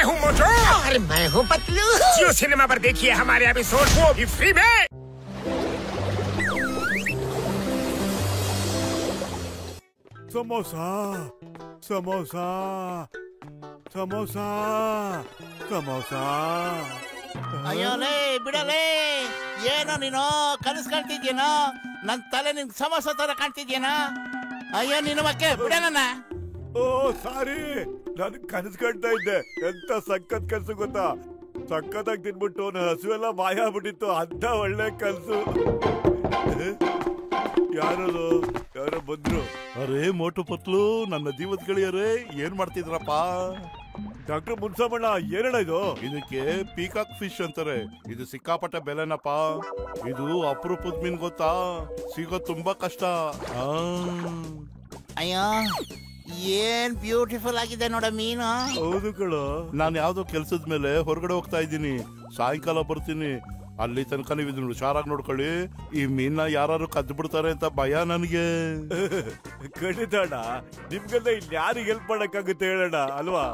हूँ मोटू और मैं हूँ पतलू। जियो सिनेमा पर देखिए हमारे एपिसोड वो भी फ्री में। समोसा समोसा समोसा समोसा ಅಯ್ಯೋ ಲೇ ಬಿಡಲೇ, ಏನೋ ನೀನು ಕನಸು ಕಾಣ್ತಿದ್ಯೇನೋ? ನನ್ ತಲೆ ನಿನ್ ಸಮೋಸ ತರ ಕಾಣ್ತಿದ್ಯೇನೋ? ಅಯ್ಯೋ ನಿನ್ನ ಮಕ್ಕೆ ಬಿಡೋಣ. ಓ ಸಾರಿ, ನಾನು ಕನಸು ಕಾಣ್ತಾ ಇದ್ದೆ. ಎಂತ ಸಖತ್ ಕನಸು ಗೊತ್ತಾ? ಸಖತ್ತಾಗಿ ತಿನ್ಬಿಟ್ಟು ನನ್ನ ಹಸುವೆಲ್ಲ ಮಾಯ ಆಗ್ಬಿಟ್ಟಿತ್ತು. ಅಂತ ಒಳ್ಳೆ ಕನಸು. ಯಾರದು? ಯಾರೋ ಬಂದ್ರು. ಅರೇ ಮೋಟು ಪತ್ಲು, ನನ್ನ ಜೀವದ ಗೆಳೆಯರೇ, ಏನ್ ಮಾಡ್ತಿದ್ರಪ್ಪ? ಡಾಕ್ಟರ್ ಮುನ್ಸಮ್ಮಣ್ಣ, ಏನಣ್ಣ ಇದು? ಇದಕ್ಕೆ ಪೀಕಾಕ್ ಫಿಶ್ ಅಂತಾರೆ. ಇದು ಸಿಕ್ಕಾಪಟ್ಟೆ ಬೆಲೆನಪ್ಪ. ಇದು ಅಪರೂಪದ ಮೀನ್ ಗೊತ್ತಾ? ಸಿಗೋ ತುಂಬಾ ಕಷ್ಟ. ಅಯ್ಯೋ ಏನ್ ಬ್ಯೂಟಿಫುಲ್ ಆಗಿದೆ ನೋಡ ಮೀನು. ಹೌದು ಕಣೋ. ನಾನು ಯಾವ್ದೋ ಕೆಲ್ಸದ ಮೇಲೆ ಹೊರಗಡೆ ಹೋಗ್ತಾ ಇದ್ದೀನಿ. ಸಾಯಂಕಾಲ ಬರ್ತೀನಿ. ಅಲ್ಲಿ ತನಕ ನೀವು ಇದನ್ನ ಹುಷಾರಾಗಿ ನೋಡ್ಕೊಳ್ಳಿ. ಈ ಮೀನ್ನ ಯಾರು ಕದ್ದು ಬಿಡ್ತಾರೆ ಅಂತ ಭಯ ನನಗೆ. ಖಂಡಿತ ಅಣ್ಣ, ನಿಮ್ಗೆಲ್ಲ ಇಲ್ಲಿ ಯಾರಿಗೆ ಹೆಲ್ಪ್ ಮಾಡಕ್ಕಾಗುತ್ತೆ ಹೇಳೋಣ ಅಲ್ವಾ?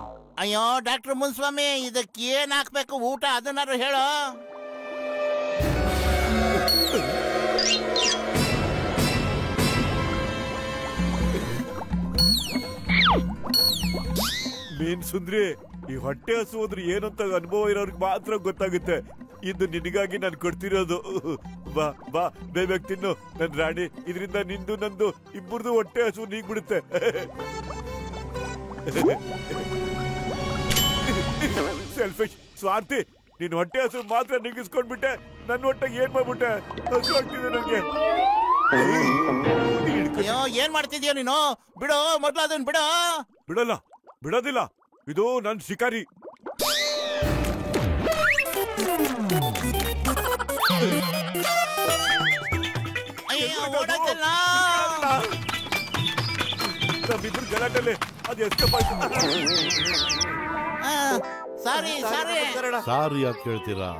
ಅಯ್ಯೋ ಡಾಕ್ಟರ್ ಮುನ್ಸ್ವಾಮಿ, ಇದಕ್ಕೆ ಏನ್ ಹಾಕ್ಬೇಕು ಊಟ ಅದನ್ನಾರು ಹೇಳೋ. ಮೀನ್ ಸುಂದ್ರಿ, ಈ ಹೊಟ್ಟೆ ಹಸು ಅಂದ್ರೆ ಏನಂತ ಅನುಭವ ಇರೋರ್ಗೆ ಮಾತ್ರ ಗೊತ್ತಾಗುತ್ತೆ. ಇದು ನಿನಗಾಗಿ ನಾನು ಕೊಡ್ತಿರೋದು. ಬಾ ಬಾ, ಬೇಗ ತಿನ್ನು ನನ್ ರಾಣಿ. ಇದರಿಂದ ನಿಂದು ನಂದು ಇಬ್ಬರದು ಹೊಟ್ಟೆ ಹಸು ನೀಗ್ಬಿಡುತ್ತೆ. ಸೆಲ್ಫಿಶ್, ಸ್ವಾರ್ಥಿ, ನೀನ್ ಹೊಟ್ಟೆ ಹಸು ಮಾತ್ರ ನಿಗಿಸ್ಕೊಂಡ್ಬಿಟ್ಟೆ. ನನ್ನ ಹೊಟ್ಟೆಗೆ ಏನ್ ಮಾಡ್ಬಿಟ್ಟೆ? ಹಸು ಆಗ್ತಿದೆ ನಂಗೆ. ಅಯ್ಯೋ ಏನ್ ಮಾಡ್ತಿದ್ಯೋ ನೀನು? ಬಿಡು ಮೊದ್ಲು ಅದನ್ನ ಬಿಡು. ಬಿಡಲ್ಲ, ಬಿಡೋದಿಲ್ಲ. ಇದು ನನ್ ಶಿಕಾರಿ. ಅಯ್ಯೋ ಓಡೋದಿಲ್ಲ. ನಮ್ಮಿಬ್ರು ಗಲಾಟಲ್ಲಿ ಅದು ಎಸ್ಕೇಪ್ ಆಯ್ತು. ಸಾರಿ ಸಾರಿ. ಸಾರಿ ಯಾಕೆ ಕೇಳ್ತೀರಾ?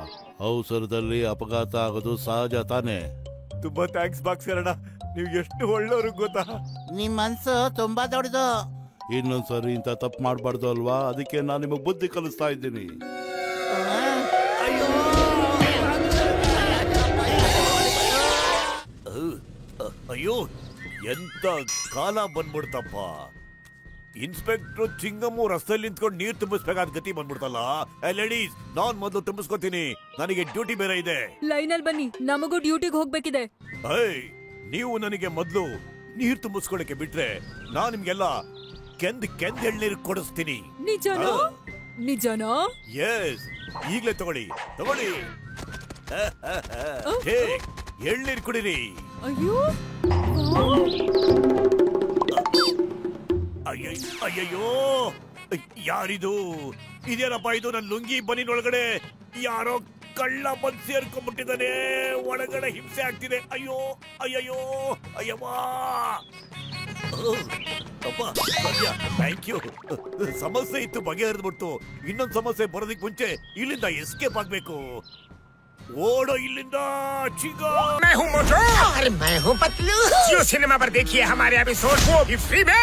ಅವಸರದಲ್ಲಿ ಅಪಘಾತ ಆಗೋದು ಸಹಜ ತಾನೆ. ತುಂಬಾ ಥ್ಯಾಂಕ್ಸ್ ಬಾಕ್ಸರಣ್ಣ, ನೀವು ಎಷ್ಟು ಒಳ್ಳೆಯವರು ಗೊತ್ತಾ? ನಿಮ್ ಮನ್ಸು ತುಂಬಾ ದೊಡ್ಡದು. ಇನ್ನೊಂದ್ಸರಿ ಇಂತ ತಪ್ಪು ಮಾಡ್ಬಾರ್ದು ಅಲ್ವಾ? ಅದಕ್ಕೆ ನಾನು ನಿಮಗ್ ಬುದ್ಧಿ ಕಲಿಸ್ತಾ ಇದ್ದೀನಿ. ಅಯ್ಯೋ, ಎಂತ ಕಾಲ ಬಂದ್ಬಿಡ್ತಪ್ಪ. ಇನ್ಸ್ಪೆಕ್ಟರ್ ಚಿಂಗಮ್ಮು ರಸ್ತೆಯಲ್ಲಿ ನಿಂತ್ಕೊಂಡು ನೀರ್ ತುಂಬಿಸ್ಬೇಕಾದ ಗತಿ ಬಂದ್ಬಿಡ್ತಲ್ಲ. ಲೇಡೀಸ್, ನಾನ್ ಮೊದಲು ತುಂಬಿಸ್ಕೊತೀನಿ, ನನಗೆ ಡ್ಯೂಟಿ ಬೇರೆ ಇದೆ. ಲೈನಲ್ಲಿ ಬನ್ನಿ, ನಮಗೂ ಡ್ಯೂಟಿಗೆ ಹೋಗ್ಬೇಕಿದೆ. ನೀವು ನನಗೆ ಮೊದಲು ನೀರ್ ತುಂಬಿಸ್ಕೊಳಕ್ಕೆ ಬಿಟ್ರೆ ನಾನ್ ನಿಮ್ಗೆಲ್ಲ ಕೆಂದ್ ಎಳ್ನೀರು ಕೊಡಿಸ್ತೀನಿ. ನಿಜನಾ? ನಿಜನಾ? ಎಸ್, ಈಗ್ಲೇ ತಗೊಳ್ಳಿ ತಗೊಳ್ಳಿ. ಎಳ್ನೀರು ಕುಡಿರಿ. ಅಯ್ಯೋ ಅಯ್ಯಯ್ಯೋ, ಯಾರಿದು? ಇದೇನಪ್ಪ ಇದು? ನನ್ನ ಲುಂಗಿ ಬನಿನೊಳಗಡೆ ಯಾರೋ ಕಳ್ಳ ಬಂದ್ ಸೇರ್ಕೊಂಡ್ಬಿಟ್ಟಿದ್ದಾನೆ. ಒಳಗಡೆ ಹಿಂಸೆ ಆಗ್ತಿದೆ. ಅಯ್ಯೋ ಅಯ್ಯಯ್ಯೋ ಅಯ್ಯವ್ವ. Thank you. ಸಮಸ್ಯೆ ಇತ್ತು, ಬಗೆಹರಿದ್ಬಿಡ್ತು. ಇನ್ನೊಂದು ಸಮಸ್ಯೆ ಬರೋದಕ್ಕೆ ಮುಂಚೆ ಇಲ್ಲಿಂದ ಎಸ್ಕೇಪ್ ಆಗ್ಬೇಕು. ಓಡೋ ಇಲ್ಲಿಂದ. मैं हूँ मोटू और मैं हूँ पतलू। जियो सिनेमा पर देखिए हमारे एपिसोड वो भी फ्री में।